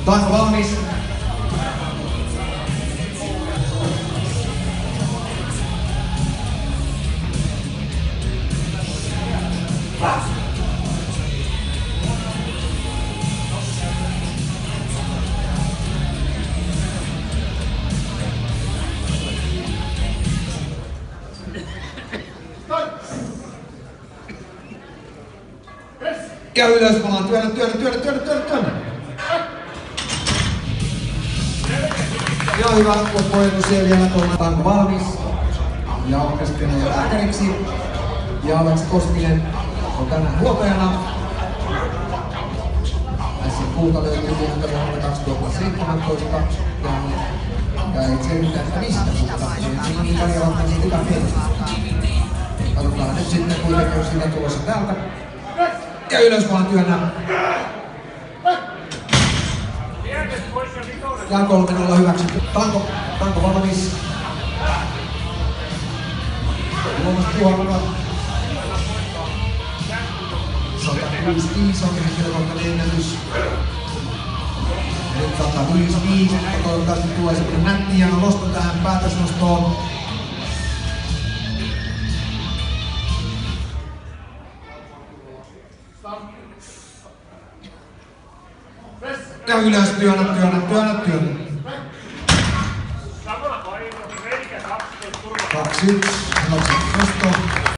Tanko valmis? Käy ylös, vaan työnnä. Ja hyvä loppuajatus siellä vielä tuolla. Tanko valmis. Ja opiskelijana jo lääkäriksi. Ja Aleksi Koskinen on tänään huoltajana. SC-puuta löytyy vuonna 2017. Ja ei selvittää, että mistä, mutta ei niin paljon ratkaisi hyvä mieltä. Katsotaan nyt sitten kuitenkin, jos siinä tulossa täältä. Ja ylös vaan työnnä. Ja 3-0 hyväksytty. Tanko valmis. Luomas puolella. 165 on henkilökohtainen ennätys. Nyt 155. Toivottavasti tulee sitten nätti hieno nosto tähän päätösnostoon. Ja ylös työnnä. 2-1. Nosto.